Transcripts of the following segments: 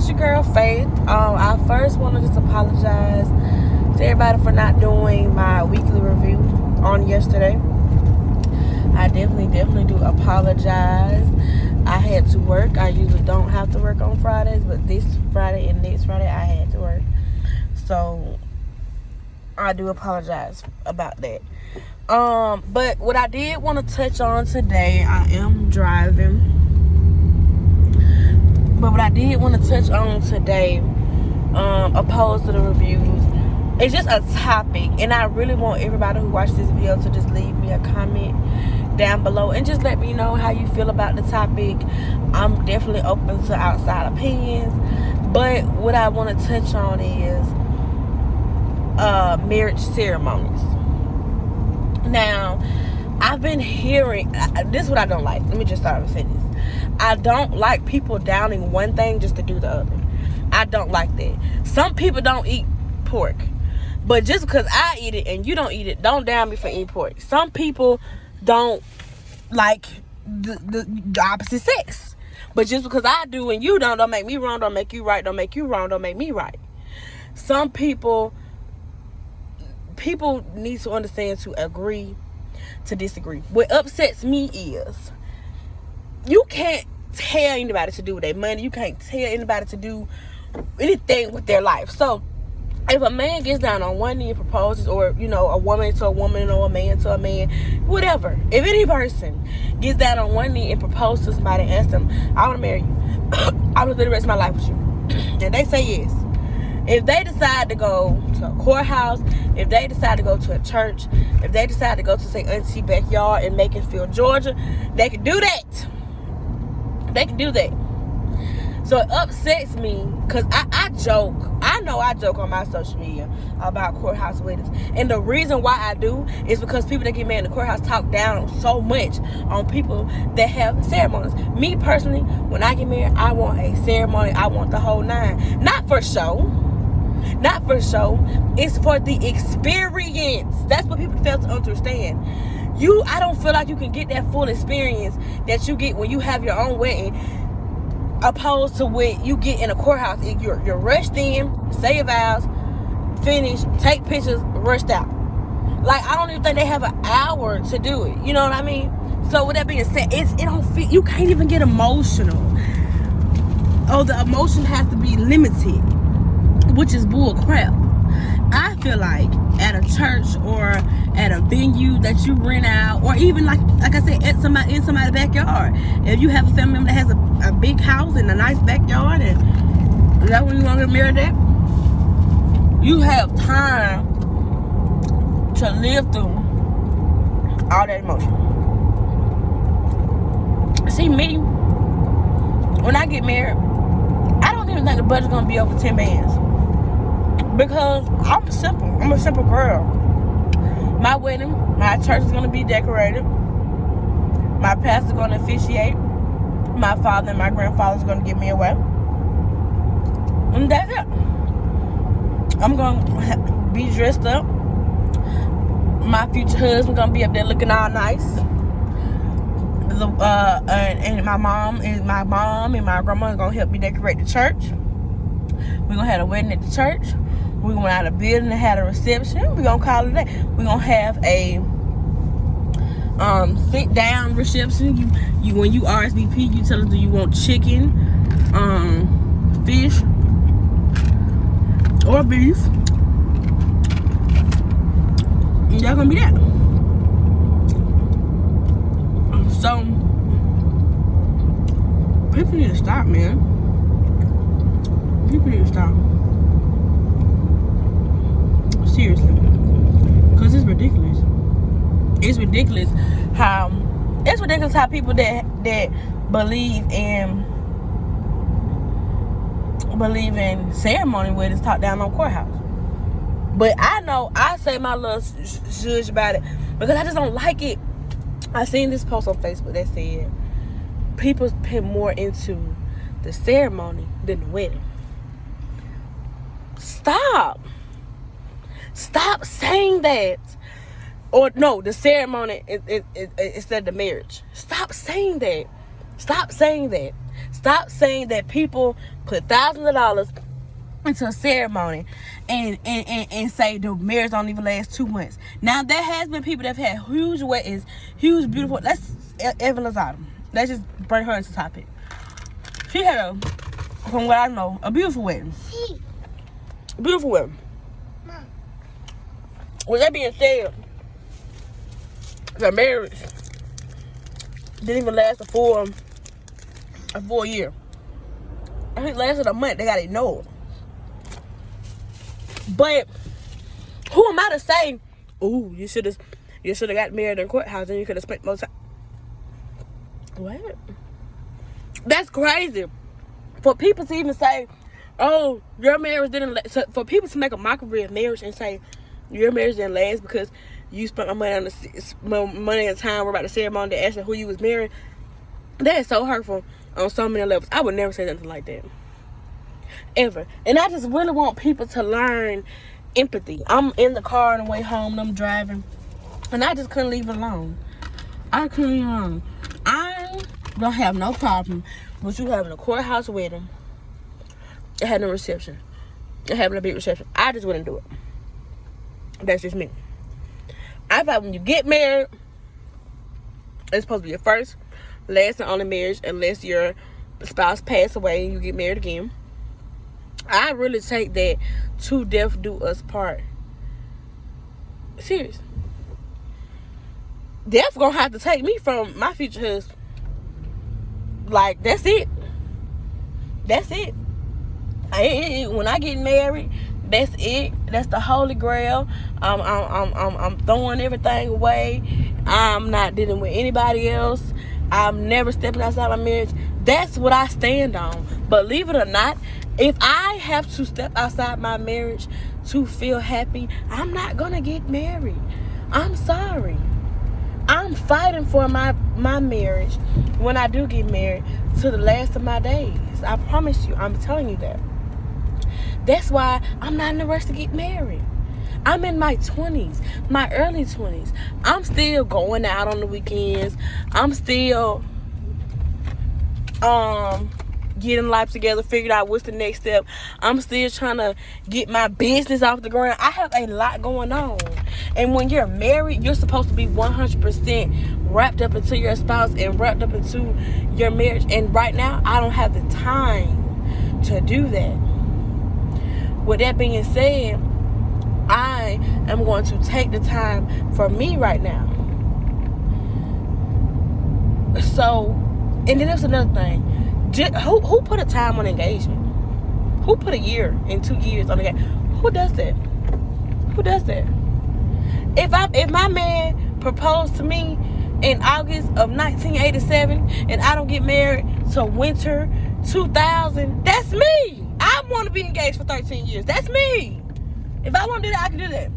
it's your girl Faith. I first want to just apologize to everybody for not doing my weekly review on yesterday. I definitely do apologize. I had to work. I usually don't have to work on Fridays, but this Friday and next Friday I had to work. So I do apologize about that. But what I did want to touch on today, I am driving. But what I did want to touch on today, opposed to the reviews, it's just a topic, and I really want everybody who watched this video to just leave me a comment down below and just let me know how you feel about the topic. I'm definitely open to outside opinions, but what I want to touch on is marriage ceremonies. Now, I've been hearing, this is what I don't like. Let me just start with saying this. I don't like people downing one thing just to do the other. I don't like that. Some people don't eat pork, but just because I eat it and you don't eat it, don't down me for eating pork. Some people don't like the opposite sex, but just because I do and you don't make me wrong, don't make you right, don't make you wrong, don't make me right. Some people need to understand to agree to disagree. What upsets me is you can't tell anybody to do with their money. You can't tell anybody to do anything with their life. So if a man gets down on one knee and proposes, or a woman to a woman or a man to a man, whatever, if any person gets down on one knee and proposes to somebody and asks them, I want to marry you, I want to live the rest of my life with you, and they say yes, if they decide to go to a courthouse, if they decide to go to a church, if they decide to go to, say, Auntie backyard in Maconfield, Georgia, they can do that. They can do that. So it upsets me because I joke. I know I joke on my social media about courthouse weddings. And the reason why I do is because people that get married in the courthouse talk down so much on people that have ceremonies. Me personally, when I get married, I want a ceremony. I want the whole nine. Not for show. Not for show. It's for the experience. That's what people fail to understand. I don't feel like you can get that full experience that you get when you have your own wedding, opposed to what you get in a courthouse. You're rushed in, say your vows, finish, take pictures, rushed out. Like, I don't even think they have an hour to do it. You know what I mean? So with that being said, it don't feel, you can't even get emotional. Oh, the emotion has to be limited, which is bull crap. I feel like at a church or at a venue that you rent out, or even like I said, in somebody's backyard. If you have a family member that has a big house and a nice backyard, and is that when you want to get married at? You have time to live through all that emotion. See, me, when I get married, I don't even think the budget's gonna be over 10 bands. Because I'm simple. I'm a simple girl. My wedding, my church is going to be decorated. My pastor's going to officiate. My father and my grandfather's going to give me away. And that's it. I'm going to be dressed up. My future husband's going to be up there looking all nice. And my mom and my grandma are going to help me decorate the church. We're going to have a wedding at the church. We're going to have a building and have a reception. We're going to call it that. We're going to have a sit-down reception. You when you RSVP, you tell them, do you want chicken, fish, or beef? And that's going to be that. So, people need to stop, man. People need to stop. Seriously, because it's ridiculous. It's ridiculous how people that believe in ceremony weddings talk down on courthouse. But I know I say my little zhuzh about it because I just don't like it. I seen this post on Facebook that said people pay more into the ceremony than the wedding. Stop saying that. Or no, the ceremony instead of the marriage. Stop saying that. Stop saying that people put thousands of dollars into a ceremony and say the marriage don't even last 2 months. Now, there has been people that have had huge weddings, huge, beautiful. Let's Evan Lozada. Let's just bring her into the topic. She had from what I know, a beautiful wedding. Beautiful wedding. With that being said, the marriage didn't even last a full year. I think it lasted a month. They got ignored. But who am I to say, ooh, you should have got married in the courthouse and you could have spent more time? What? That's crazy. For people to even say, oh, your marriage didn't last. So for people to make a mockery of marriage and say your marriage didn't last because you spent money and time about the ceremony to ask who you was marrying, that is so hurtful on so many levels. I would never say something like that. Ever. And I just really want people to learn empathy. I'm in the car on the way home and I'm driving, and I just couldn't leave it alone. I couldn't leave it alone. I don't have no problem with you having a courthouse wedding and having a reception and having a big reception. I just wouldn't do it. That's just me. I thought when you get married, it's supposed to be your first, last, and only marriage unless your spouse passed away and you get married again. I really take that to death do us part serious. Death gonna have to take me from my future husband. Like, that's it. That's it. When I get married, that's it. That's the holy grail. I'm throwing everything away. I'm not dealing with anybody else. I'm never stepping outside my marriage. That's what I stand on. Believe it or not, if I have to step outside my marriage to feel happy, I'm not gonna get married. I'm sorry. I'm fighting for my marriage when I do get married to the last of my days. I promise you. I'm telling you that. That's why I'm not in a rush to get married. I'm in my 20s, my early 20s. I'm still going out on the weekends. I'm still getting life together, figuring out what's the next step. I'm still trying to get my business off the ground. I have a lot going on. And when you're married, you're supposed to be 100% wrapped up into your spouse and wrapped up into your marriage. And right now, I don't have the time to do that. With that being said, I am going to take the time for me right now. So, and then there's another thing. Who put a time on engagement? Who put a year and 2 years on engagement? Who does that? Who does that? If my man proposed to me in August of 1987 and I don't get married till winter 2000, that's me. I want to be engaged for 13 years. That's me. If I want to do that, I can do that.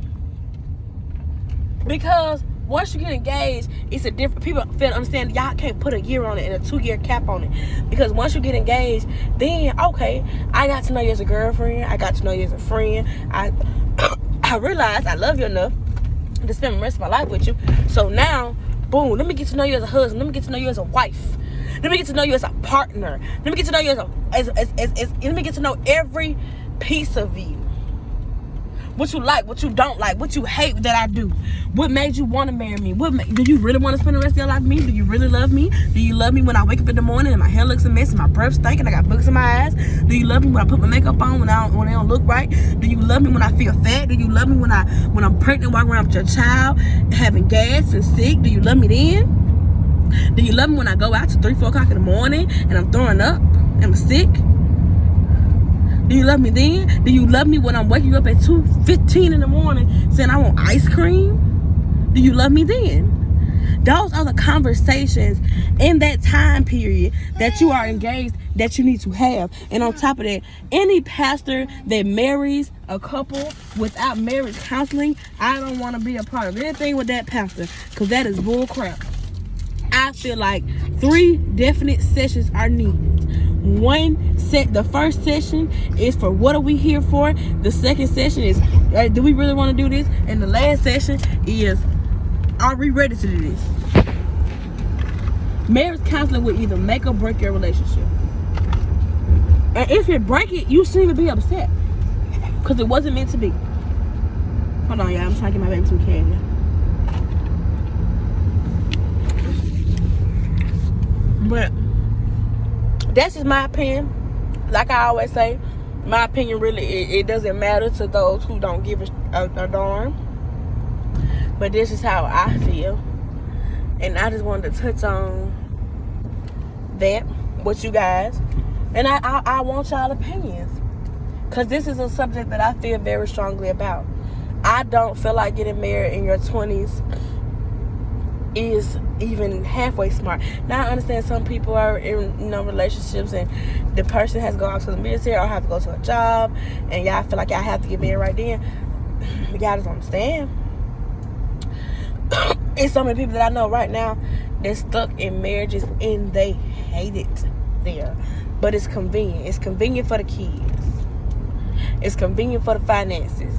Because once you get engaged, it's a different, people fail to understand, y'all can't put a year on it and a 2-year cap on it. Because once you get engaged, then, okay, I got to know you as a girlfriend. I got to know you as a friend. I realized I love you enough to spend the rest of my life with you. So now, boom, let me get to know you as a husband. Let me get to know you as a wife. Let me get to know you as a partner. Let me get to know you let me get to know every piece of you. What you like, what you don't like, what you hate that I do. What made you want to marry me? Do you really want to spend the rest of your life with me? Do you really love me? Do you love me when I wake up in the morning and my hair looks a mess and my breath stinks and I got boogers in my eyes? Do you love me when I put my makeup on when I don't look right? Do you love me when I feel fat? Do you love me when I'm pregnant, walking around with your child, having gas and sick? Do you love me then? Do you love me when I go out to 3-4 o'clock in the morning and I'm throwing up and I'm sick? Do you love me then? Do you love me when I'm waking up at 2:15 in the morning saying I want ice cream? Do you love me then? Those are the conversations in that time period that you are engaged that you need to have. And on top of that, any pastor that marries a couple without marriage counseling, I don't want to be a part of anything with that pastor, because that is bull crap. I feel like 3 definite sessions are needed. The first session is for what are we here for. The second session is do we really want to do this? And the last session is are we ready to do this? Marriage counseling will either make or break your relationship. And if it break it, you shouldn't even be upset. Because it wasn't meant to be. Hold on, y'all. I'm trying to get my baby some candy. But that's just my opinion. Like I always say, my opinion really, it doesn't matter to those who don't give a darn. But this is how I feel. And I just wanted to touch on that with you guys. And I want y'all opinions. Because this is a subject that I feel very strongly about. I don't feel like getting married in your 20s is even halfway smart. Now, I understand some people are in relationships and the person has to go out to the military or have to go to a job. And y'all feel like y'all have to get married right then. Y'all just don't understand. It's so many people that I know right now that's stuck in marriages and they hate it there. But it's convenient. It's convenient for the kids. It's convenient for the finances.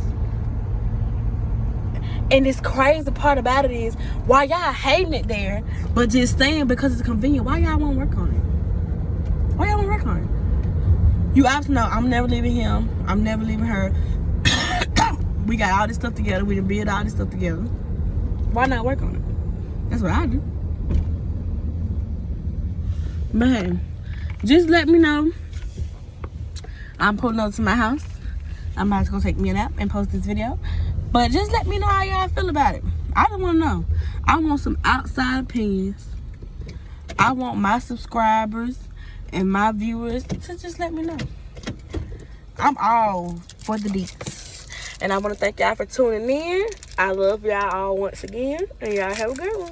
And this crazy part about it is, why y'all hating it there, but just staying because it's convenient, why y'all won't work on it? Why y'all won't work on it? You obviously know, I'm never leaving him. I'm never leaving her. We got all this stuff together. We done build all this stuff together. Why not work on it? That's what I do. But hey, just let me know. I'm pulling up to my house. I'm about to go take me a nap and post this video. But just let me know how y'all feel about it. I just want to know. I want some outside opinions. I want my subscribers and my viewers to just let me know. I'm all for the deets. And I want to thank y'all for tuning in. I love y'all all once again. And y'all have a good one.